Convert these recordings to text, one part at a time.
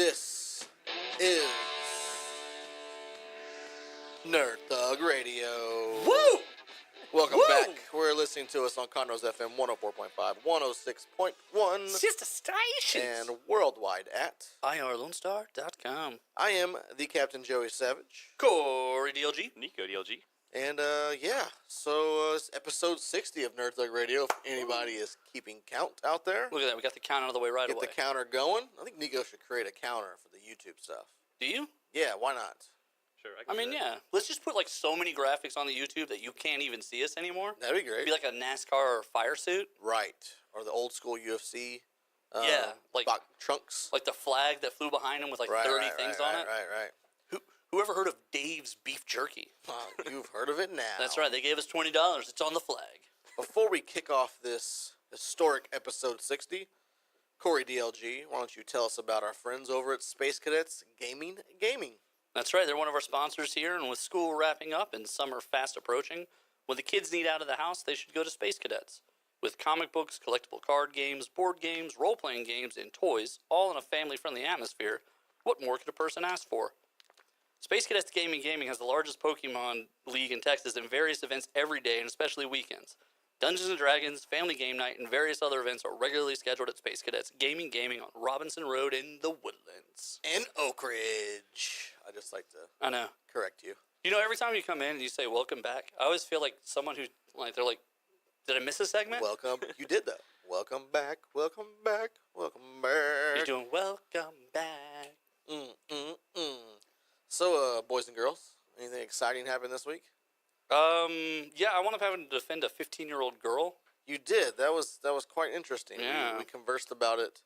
This is Nerd Thug Radio. Woo! Welcome Woo! back. We're listening to us on Conroe's FM 104.5, 106.1, Sister stations. and worldwide at IRLoneStar.com. I am the Captain Joey Savage. Corey DLG. Nico DLG. And so it's episode 60 of Nerd Thug Radio. If anybody is keeping count out there, Look at that. We got the count out of the way right get away. the counter going. I think Nico should create a counter for the YouTube stuff. Do you? Yeah, why not? Sure, I mean, yeah. Let's just put like so many graphics on the YouTube that you can't even see us anymore. That'd be great. It'd be like a NASCAR or fire suit. Right. Or the old school UFC. Yeah, like trunks. Like the flag that flew behind him with like 30 things on it. Right. Whoever heard of Dave's Beef Jerky? You've heard of it now. That's right. They gave us $20. It's on the flag. Before we kick off this historic episode 60, Corey DLG, why don't you tell us about our friends over at Space Cadets Gaming? That's right. They're one of our sponsors here, and with school wrapping up and summer fast approaching, when the kids need out of the house, they should go to Space Cadets. With comic books, collectible card games, board games, role-playing games, and toys, all in a family-friendly atmosphere, what more could a person ask for? Space Cadets Gaming has the largest Pokemon League in Texas and various events every day, and especially weekends. Dungeons & Dragons, Family Game Night, and various other events are regularly scheduled at Space Cadets Gaming on Robinson Road in the Woodlands. And Oak Ridge. I just like to I know. correct you. You know, every time you come in and you say, welcome back, I always feel like someone who, like, they're like, did I miss a segment? Welcome. You did though. Welcome back. Welcome back. Welcome back. You're doing welcome back. So, boys and girls, anything exciting happened this week? Yeah, I wound up having to defend a 15-year-old girl. You did. That was quite interesting. Yeah. We conversed about it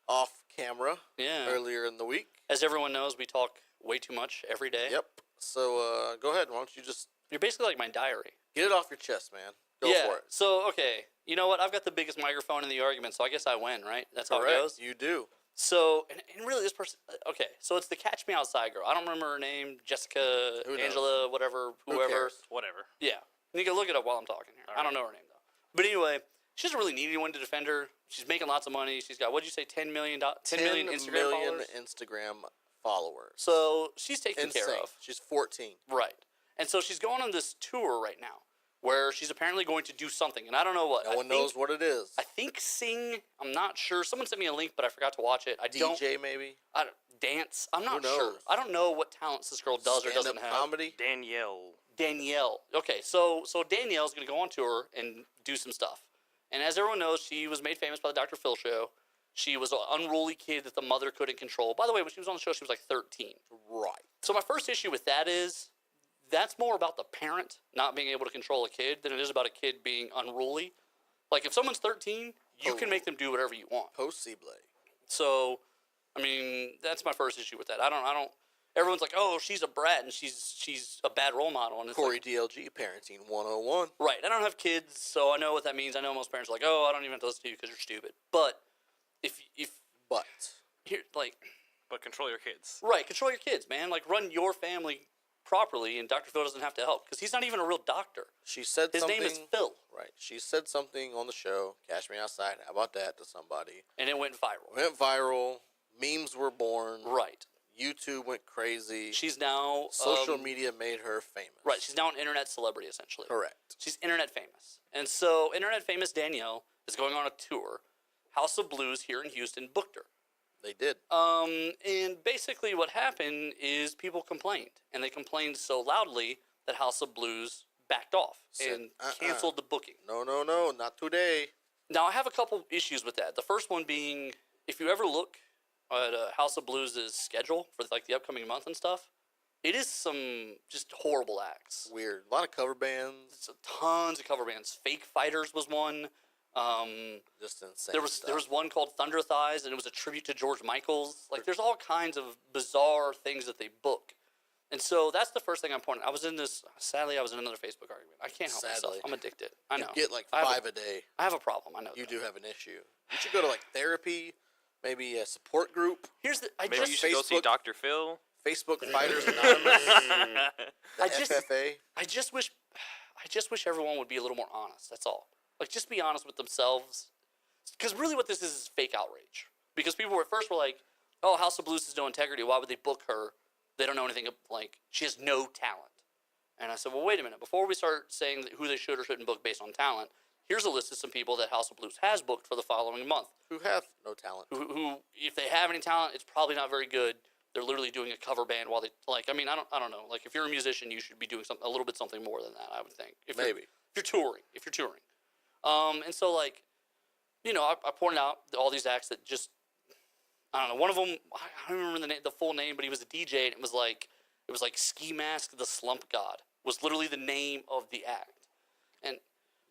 off camera Yeah. earlier in the week. As everyone knows, we talk way too much every day. Yep. So, go ahead. Why don't you just You're basically like my diary. get it off your chest, man. Go for it. So, okay. You know what? I've got the biggest microphone in the argument, so I guess I win, right? That's how it Correct. goes? You do. So, and really this person, okay, so it's the Catch Me Outside girl. I don't remember her name, Jessica, Who knows? Angela, whatever, Who whoever. cares? Whatever. Yeah. You can look it up while I'm talking here. I don't know her name, though. But anyway, she doesn't really need anyone to defend her. She's making lots of money. She's got, what'd you say, 10 million Instagram followers? Instagram followers. So she's taken Insane. care of. She's 14. Right. And so she's going on this tour right now where she's apparently going to do something. And I don't know what. No one knows what it is. I think sing. I'm not sure. Someone sent me a link, but I forgot to watch it. DJ maybe? I don't, dance. I'm not Who knows? sure. I don't know what talents this girl does or doesn't Stand-up have. comedy? Danielle. Okay, so Danielle's going to go on tour and do some stuff. And as everyone knows, she was made famous by the Dr. Phil show. She was an unruly kid that the mother couldn't control. By the way, when she was on the show, she was like 13. Right. So my first issue with that is that's more about the parent not being able to control a kid than it is about a kid being unruly. Like, if someone's 13, you can make them do whatever you want. Post C-Blade. So, I mean, that's my first issue with that. I don't. Everyone's like, oh, she's a brat and she's a bad role model. And it's Corey like, DLG, Parenting 101. right. I don't have kids, so I know what that means. I know most parents are like, oh, I don't even have to listen to you because you're stupid. But But here, like, But control your kids. right, control your kids, man. Like, run your family properly, and Dr. Phil doesn't have to help because he's not even a real doctor. she said His something. name is Phil, Right. She said something on the show, Cash Me Outside, how about that, to somebody. and it went viral. Went viral. Memes were born. Right. YouTube went crazy. She's now Social media made her famous. Right. She's now an internet celebrity, essentially. Correct. She's internet famous. And so internet famous Danielle is going on a tour. House of Blues here in Houston booked her. They did. And basically what happened is people complained. And they complained so loudly that House of Blues backed off and canceled the booking. No, not today. Now, I have a couple issues with that. The first one being, if you ever look at House of Blues' schedule for like the upcoming month and stuff, it is some just horrible acts. Weird. A lot of cover bands. It's tons of cover bands. Fake Fighters was one. Just insane. There was one called Thunder Thighs, and it was a tribute to George Michaels. Like, there's all kinds of bizarre things that they book. And so that's the first thing I'm pointing. Sadly, I was in another Facebook argument. I can't help myself. I'm addicted. I know. You get like 5 a day. I have a problem. I know. You do have an issue. You should go to like therapy, maybe a support group. Maybe you should go see Facebook- Dr. Phil. Facebook Fighters Anonymous. The I just- FFA. I just wish everyone would be a little more honest. That's all. Like, just be honest with themselves. Because really what this is fake outrage. Because people were like, oh, House of Blues has no integrity. Why would they book her? They don't know anything. Like, she has no talent. And I said, well, wait a minute. Before we start saying who they should or shouldn't book based on talent, here's a list of some people that House of Blues has booked for the following month. Who have no talent. Who, if they have any talent, it's probably not very good. They're literally doing a cover band while they, like, I mean, I don't know. Like, if you're a musician, you should be doing a little bit something more than that, I would think. If Maybe. If you're touring. And so, like, you know, I pointed out all these acts that just, I don't know. One of them, I don't remember the full name, but he was a DJ, and it was like Ski Mask the Slump God was literally the name of the act. And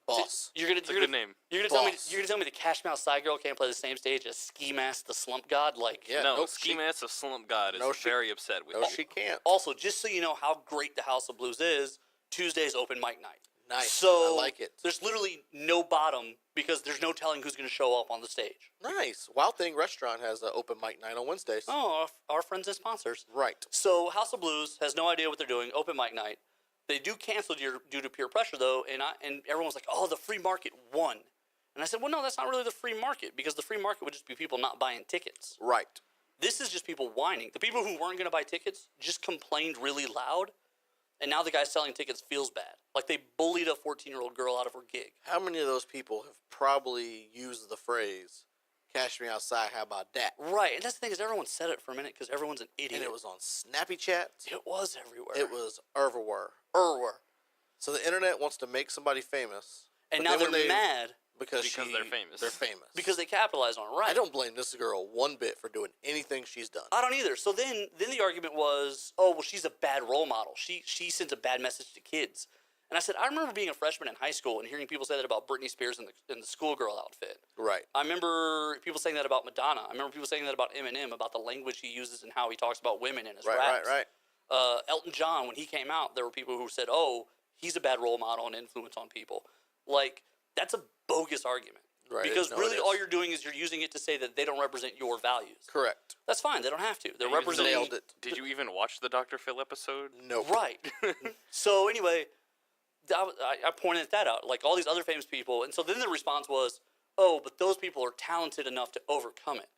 Boss. You're gonna good name. You're gonna tell me the Cash Me Outside girl can't play the same stage as Ski Mask the Slump God? Like, Yeah, no, nope, Ski Mask the Slump God is very upset with No, you. she can't. Also, just so you know how great the House of Blues is, Tuesday's open mic night. Nice. So I like it. There's literally no bottom because there's no telling who's going to show up on the stage. Nice. Wild Thing Restaurant has an open mic night on Wednesdays. Oh, our friends and sponsors. Right. So House of Blues has no idea what they're doing. Open mic night. They do cancel due to peer pressure, though, and everyone's like, oh, the free market won. And I said, well, no, that's not really the free market, because the free market would just be people not buying tickets. Right. This is just people whining. The people who weren't going to buy tickets just complained really loud, and now the guy selling tickets feels bad. Like they bullied a 14-year-old girl out of her gig. How many of those people have probably used the phrase, "Cash me outside, how about that?" Right, and that's the thing is everyone said it for a minute because everyone's an idiot. And it was on Snappy Chat. It was everywhere. It was everywhere. So the internet wants to make somebody famous. And now they're mad because they're famous. They're famous. because they capitalized on it. Right. I don't blame this girl one bit for doing anything she's done. I don't either. So then the argument was, oh, well, she's a bad role model. She sends a bad message to kids. And I said, I remember being a freshman in high school and hearing people say that about Britney Spears in the schoolgirl outfit. Right. I remember people saying that about Madonna. I remember people saying that about Eminem, about the language he uses and how he talks about women in his raps. Right. Elton John, when he came out, there were people who said, oh, he's a bad role model and influence on people. Like, that's a bogus argument. Right. Because really all you're doing is you're using it to say that they don't represent your values. Correct. That's fine. They don't have to. They're You representing... Nailed it. Did you even watch the Dr. Phil episode? No. Right. So anyway, I pointed that out. Like all these other famous people. And so then the response was, oh, but those people are talented enough to overcome it.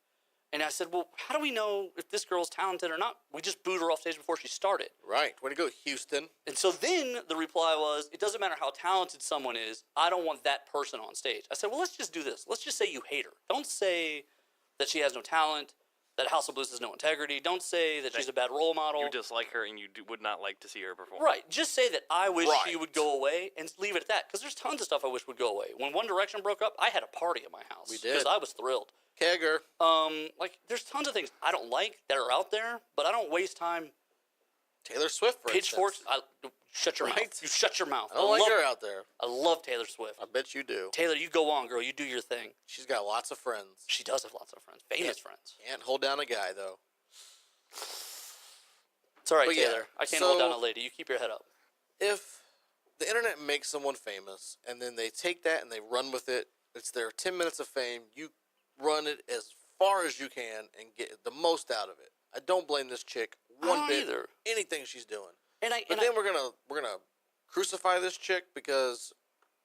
And I said, well, how do we know if this girl's talented or not? We just booed her off stage before she started. Right. Way to go, Houston. And so then the reply was, it doesn't matter how talented someone is. I don't want that person on stage. I said, well, let's just do this. Let's just say you hate her. Don't say that she has no talent, that House of Blues has no integrity. Don't say that she's a bad role model. You dislike her and you would not like to see her perform. Right. Just say that I wish she would go away and leave it at that. Because there's tons of stuff I wish would go away. When One Direction broke up, I had a party at my house. We did. Because I was thrilled. Kegger. Like, there's tons of things I don't like that are out there, but I don't waste time. Taylor Swift, for Pitchforks. instance. Shut your mouth. You shut your mouth. I don't like her out there. I love Taylor Swift. I bet you do. Taylor, you go on, girl. You do your thing. She's got lots of friends. She does have lots of friends. Famous friends. Can't hold down a guy, though. It's all right, But yeah, Taylor. I can't hold down a lady. You keep your head up. If the internet makes someone famous and then they take that and they run with it, it's their 10 minutes of fame. You run it as far as you can and get the most out of it. I don't blame this chick one bit. Either. Anything she's doing. But then we're gonna crucify this chick because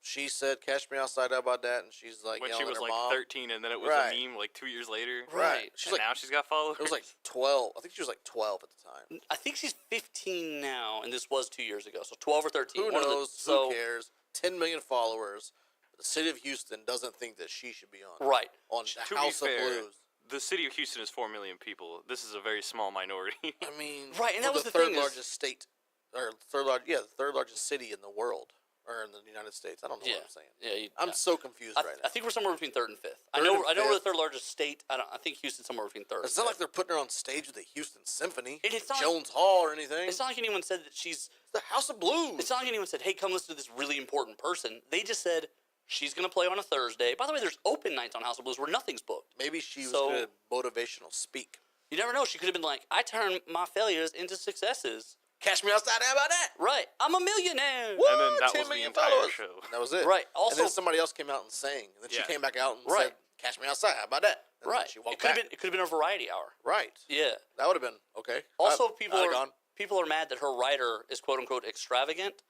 she said "Cash me outside" how about that, and she's like When she yelling was at her like mom. 13, and then it was Right. a meme like 2 years later. Right. She's And like now she's got followers. it was like 12. I think she was like 12 at the time. I think she's 15 now, and this was 2 years ago. So 12 or 13. Who one of the- knows? so, Who cares? 10 million followers. The city of Houston doesn't think that she should be on. Right. On To the be House fair, of Blues. the city of Houston is 4 million people. This is a very small minority. I mean, Right, and that we're was the third thing is- largest state, or the third largest city in the world, or in the United States. I don't know what I'm saying. Yeah. I'm so confused right now. I think we're somewhere between third and fifth. I Third know and we're the fifth. third largest state. I think Houston's somewhere between third. It's and not like fifth. they're putting her on stage with the Houston Symphony, And it's not Jones Hall, or anything. It's not like anyone said that she's. It's the House of Blues. It's not like anyone said, "Hey, come listen to this really important person." They just said she's going to play on a Thursday. By the way, there's open nights on House of Blues where nothing's booked. Maybe she was So- good at motivational speak. You never know. She could have been like, "I turn my failures into successes." Cash me outside. How about that? Right. I'm a millionaire. Woo! And then that 10 was the million entire followers. show. And that was it. Right. And Also, then somebody else came out and sang. And then she Yeah. came back out and Right. said, "Cash me outside. How about that?" And then right. She It walked could back. have been a variety hour. Right. Yeah. That would have been okay. Also, I'd have gone. people are mad that her writer is quote unquote extravagant,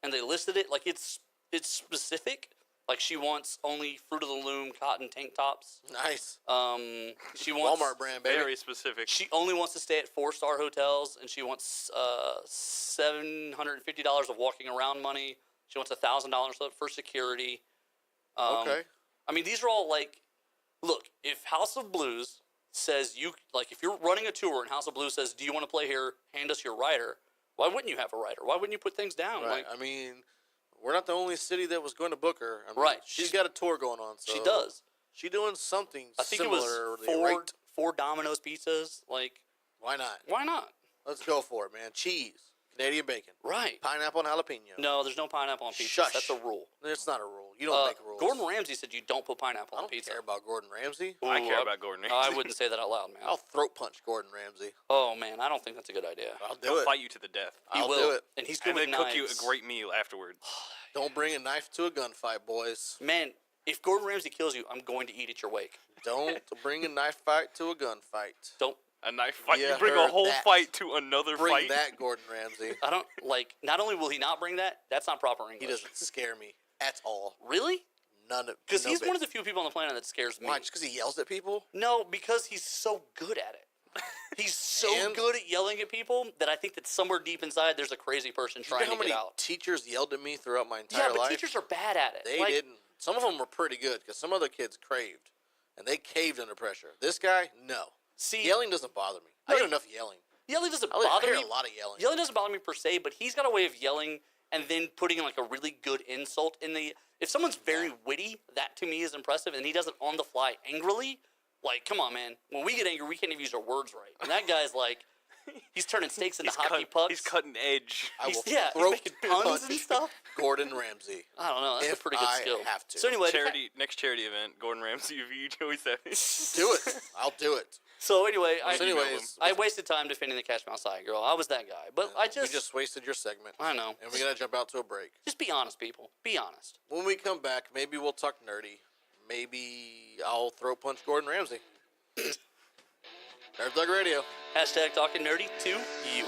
and they listed it like it's specific. Like she wants only Fruit of the Loom cotton tank tops. Nice. She wants Walmart brand, baby. Very specific. She only wants to stay at 4-star hotels, and she wants $750 of walking around money. She wants $1,000 for security. Okay. I mean, these are all like, look, if House of Blues says if you're running a tour and House of Blues says, do you want to play here? Hand us your rider. Why wouldn't you have a rider? Why wouldn't you put things down? Right. I mean, we're not the only city that was going to book her. I mean, Right. She's got a tour going on. So she does. She doing something I think similar. it was right? four Domino's pizzas. Like, Why not? why not? Let's go for it, man. Cheese, Canadian bacon, Right. pineapple and jalapeno. No, there's no pineapple on pizza. Shush. That's a rule. It's not a rule. You don't make rules. Gordon Ramsay said you don't put pineapple I on don't pizza. care about Gordon Ramsay. I Ooh, care about Gordon Ramsay. I wouldn't say that out loud, man. I'll throat punch Gordon Ramsay. Oh man, I don't think that's a good idea. I'll do He'll it. fight you to the death. He I'll will, do it. and he's good And with then cook you knives. a great meal afterwards. Don't bring a knife to a gunfight, boys. Man, if Gordon Ramsay kills you, I'm going to eat at your wake. Don't bring a knife fight to a gunfight. Don't. A knife fight. Yeah, You bring a heard whole that. fight to another Bring fight. that, Gordon Ramsay. I don't like. Not only will he not bring that, that's not proper English. He doesn't scare me at all. Really? None of. Because no he's bit. one of the few people on the planet that scares me. Why? Just because he yells at people? No, because he's so good at it. He's so And- good at yelling at people that I think that somewhere deep inside there's a crazy person You know trying how to get many out. teachers yelled at me throughout my Yeah, entire but life? teachers are bad at it. They Like, didn't. Some of them were pretty good because some other kids craved, and they caved under pressure. This guy, no. See, Yelling doesn't bother me. I No, get enough yelling. yelling doesn't I bother hear me. a lot of yelling. Yelling doesn't bother me per se, but he's got a way of yelling and then putting like a really good insult in the. If someone's very witty, that to me is impressive, and he does it on the fly angrily. Like, come on, man. When we get angry, we can't even use our words right. And that guy's like, he's turning steaks into hockey pucks. He's cutting edge. I will He's throat making puns punch and stuff. Gordon Ramsay. I don't know. That's a If pretty good I skill. have to. So anyway, Next charity event, Gordon Ramsay of you, Joey Savage. Do it. I'll do it. So anyway, So anyways, I wasted time defending the Cash Mouse Eye Girl. I was that guy, but I you just, just wasted your segment. I know. And we gotta jump out to a break. Just be honest, people. Be honest. When we come back, maybe we'll talk nerdy. Maybe I'll throat punch Gordon Ramsay. Nerd Thug Radio. Hashtag talking nerdy to you.